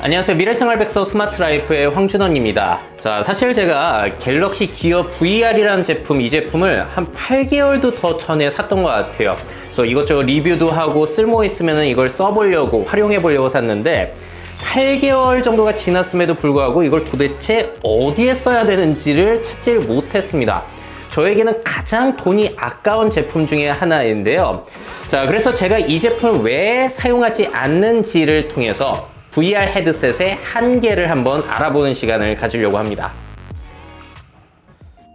안녕하세요. 미래생활백서 스마트라이프의 황준원입니다. 자, 사실 제가 갤럭시 기어 VR이라는 제품, 이 제품을 한 8개월도 더 전에 샀던 것 같아요. 그래서 이것저것 리뷰도 하고 쓸모 있으면 이걸 써보려고, 활용해보려고 샀는데 8개월 정도가 지났음에도 불구하고 이걸 도대체 어디에 써야 되는지를 찾지를 못했습니다. 저에게는 가장 돈이 아까운 제품 중에 하나인데요. 자, 그래서 제가 이 제품을 왜 사용하지 않는지를 통해서 VR 헤드셋의 한계를 한번 알아보는 시간을 가지려고 합니다.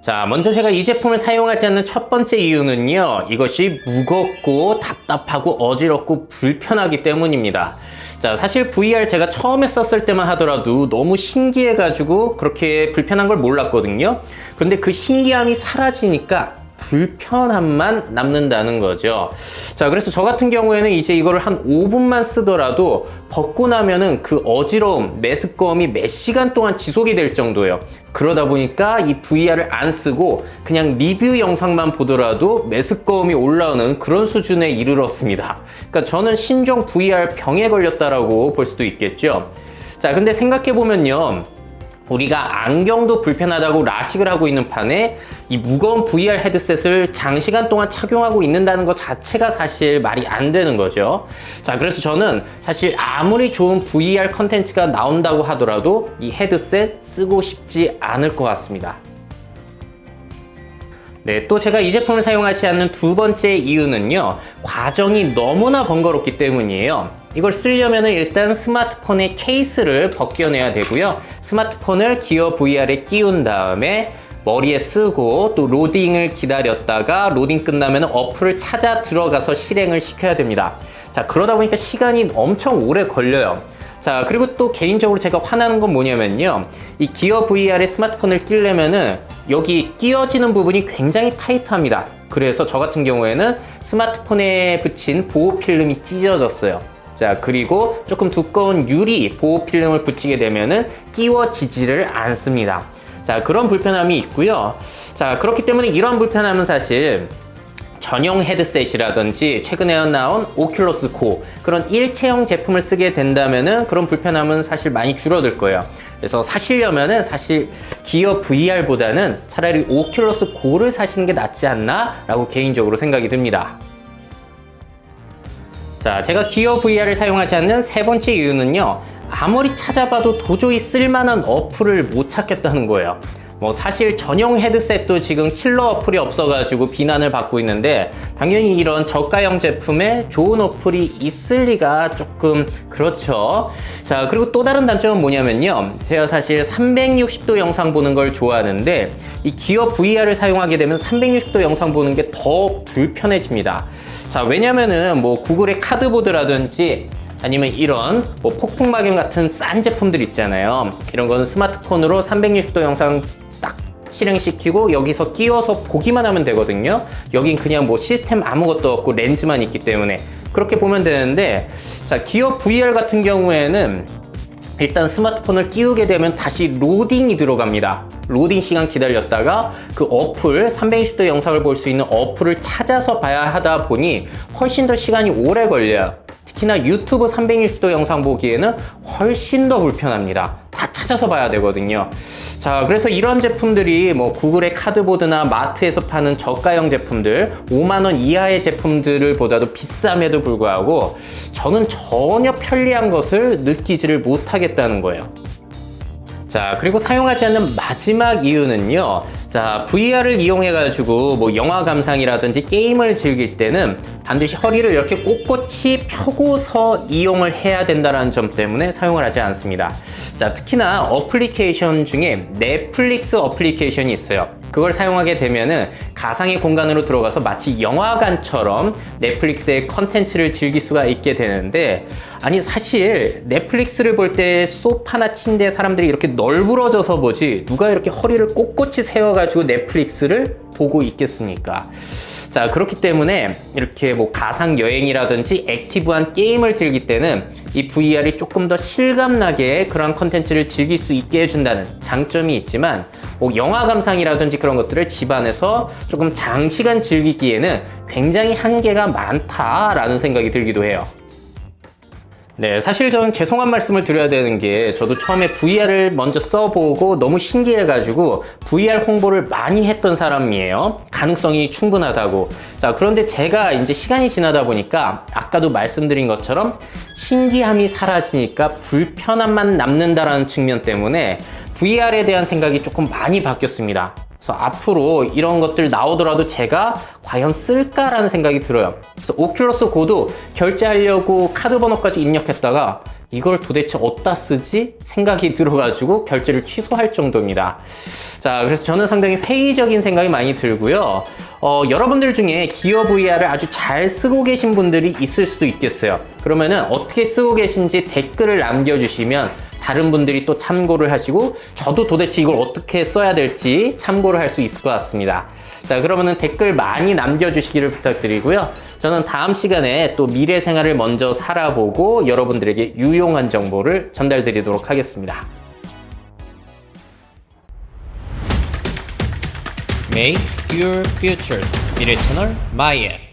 자, 먼저 제가 이 제품을 사용하지 않는 첫 번째 이유는요, 이것이 무겁고 답답하고 어지럽고 불편하기 때문입니다. 자, 사실 VR 제가 처음에 썼을 때만 하더라도 너무 신기해가지고 그렇게 불편한 걸 몰랐거든요. 그런데 그 신기함이 사라지니까 불편함만 남는다는 거죠. 자, 그래서 저 같은 경우에는 이제 이거를 한 5분만 쓰더라도 벗고 나면은 그 어지러움, 메스꺼움이 몇 시간 동안 지속이 될 정도예요. 그러다 보니까 이 VR을 안 쓰고 그냥 리뷰 영상만 보더라도 메스꺼움이 올라오는 그런 수준에 이르렀습니다. 그러니까 저는 신종 VR 병에 걸렸다라고 볼 수도 있겠죠. 자, 근데 생각해보면요, 우리가 안경도 불편하다고 라식을 하고 있는 판에 이 무거운 VR 헤드셋을 장시간 동안 착용하고 있는다는 것 자체가 사실 말이 안 되는 거죠. 자, 그래서 저는 사실 아무리 좋은 VR 컨텐츠가 나온다고 하더라도 이 헤드셋 쓰고 싶지 않을 것 같습니다. 네, 또 제가 이 제품을 사용하지 않는 두 번째 이유는요, 과정이 너무나 번거롭기 때문이에요. 이걸 쓰려면 일단 스마트폰의 케이스를 벗겨내야 되고요, 스마트폰을 기어 VR에 끼운 다음에 머리에 쓰고 또 로딩을 기다렸다가 로딩 끝나면 어플을 찾아 들어가서 실행을 시켜야 됩니다. 자, 그러다 보니까 시간이 엄청 오래 걸려요. 자, 그리고 또 개인적으로 제가 화나는 건 뭐냐면요, 이 기어 VR에 스마트폰을 끼려면은 여기 끼워지는 부분이 굉장히 타이트합니다. 그래서 저 같은 경우에는 스마트폰에 붙인 보호 필름이 찢어졌어요. 자, 그리고 조금 두꺼운 유리 보호 필름을 붙이게 되면은 끼워지지를 않습니다. 자, 그런 불편함이 있고요. 자, 그렇기 때문에 이런 불편함은 사실 전용 헤드셋이라든지 최근에 나온 오큘러스 고, 그런 일체형 제품을 쓰게 된다면은 그런 불편함은 사실 많이 줄어들 거예요. 그래서 사시려면은 사실 기어 VR보다는 차라리 오큘러스 고를 사시는 게 낫지 않나 라고 개인적으로 생각이 듭니다. 자, 제가 기어 VR을 사용하지 않는 세 번째 이유는요, 아무리 찾아봐도 도저히 쓸만한 어플을 못 찾겠다는 거예요. 뭐 사실 전용 헤드셋도 지금 킬러 어플이 없어가지고 비난을 받고 있는데, 당연히 이런 저가형 제품에 좋은 어플이 있을 리가 조금 그렇죠. 자, 그리고 또 다른 단점은 뭐냐면요, 제가 사실 360도 영상 보는 걸 좋아하는데 이 기어 VR을 사용하게 되면 360도 영상 보는 게 더 불편해집니다. 자, 왜냐면은 뭐 구글의 카드보드라든지 아니면 이런 뭐 폭풍막염 같은 싼 제품들 있잖아요. 이런 거는 스마트폰으로 360도 영상 딱 실행시키고 여기서 끼워서 보기만 하면 되거든요. 여긴 그냥 뭐 시스템 아무것도 없고 렌즈만 있기 때문에 그렇게 보면 되는데, 자, 기어 VR 같은 경우에는 일단 스마트폰을 끼우게 되면 다시 로딩이 들어갑니다. 로딩 시간 기다렸다가 그 어플, 360도 영상을 볼 수 있는 어플을 찾아서 봐야 하다 보니 훨씬 더 시간이 오래 걸려요. 특히나 유튜브 360도 영상 보기에는 훨씬 더 불편합니다. 다 찾아서 봐야 되거든요. 자, 그래서 이런 제품들이 뭐 구글의 카드보드나 마트에서 파는 저가형 제품들, 5만원 이하의 제품들을 보다도 비쌈에도 불구하고 저는 전혀 편리한 것을 느끼지를 못하겠다는 거예요. 자, 그리고 사용하지 않는 마지막 이유는요, 자, VR을 이용해가지고 뭐 영화 감상이라든지 게임을 즐길 때는 반드시 허리를 이렇게 꼿꼿이 펴고서 이용을 해야 된다는 점 때문에 사용을 하지 않습니다. 자, 특히나 어플리케이션 중에 넷플릭스 어플리케이션이 있어요. 그걸 사용하게 되면은 가상의 공간으로 들어가서 마치 영화관처럼 넷플릭스의 컨텐츠를 즐길 수가 있게 되는데, 아니 사실 넷플릭스를 볼 때 소파나 침대에 사람들이 이렇게 널브러져서 보지 누가 이렇게 허리를 꼿꼿이 세워가지고 넷플릭스를 보고 있겠습니까? 자, 그렇기 때문에 이렇게 뭐 가상 여행이라든지 액티브한 게임을 즐길 때는 이 VR이 조금 더 실감나게 그런 컨텐츠를 즐길 수 있게 해준다는 장점이 있지만, 뭐 영화 감상이라든지 그런 것들을 집안에서 조금 장시간 즐기기에는 굉장히 한계가 많다라는 생각이 들기도 해요. 네, 사실 저는 죄송한 말씀을 드려야 되는 게 저도 처음에 VR을 먼저 써보고 너무 신기해가지고 VR 홍보를 많이 했던 사람이에요. 가능성이 충분하다고. 자, 그런데 제가 이제 시간이 지나다 보니까 아까도 말씀드린 것처럼 신기함이 사라지니까 불편함만 남는다라는 측면 때문에 VR에 대한 생각이 조금 많이 바뀌었습니다. 그래서 앞으로 이런 것들 나오더라도 제가 과연 쓸까라는 생각이 들어요. 그래서 오큘러스 고도 결제하려고 카드 번호까지 입력했다가 이걸 도대체 어디다 쓰지? 생각이 들어가지고 결제를 취소할 정도입니다. 자, 그래서 저는 상당히 회의적인 생각이 많이 들고요. 여러분들 중에 기어 VR을 아주 잘 쓰고 계신 분들이 있을 수도 있겠어요. 그러면은 어떻게 쓰고 계신지 댓글을 남겨주시면 다른 분들이 또 참고를 하시고 저도 도대체 이걸 어떻게 써야 될지 참고를 할 수 있을 것 같습니다. 자, 그러면은 댓글 많이 남겨주시기를 부탁드리고요. 저는 다음 시간에 또 미래 생활을 먼저 살아보고 여러분들에게 유용한 정보를 전달드리도록 하겠습니다. Make your futures. 미래 채널 MyF.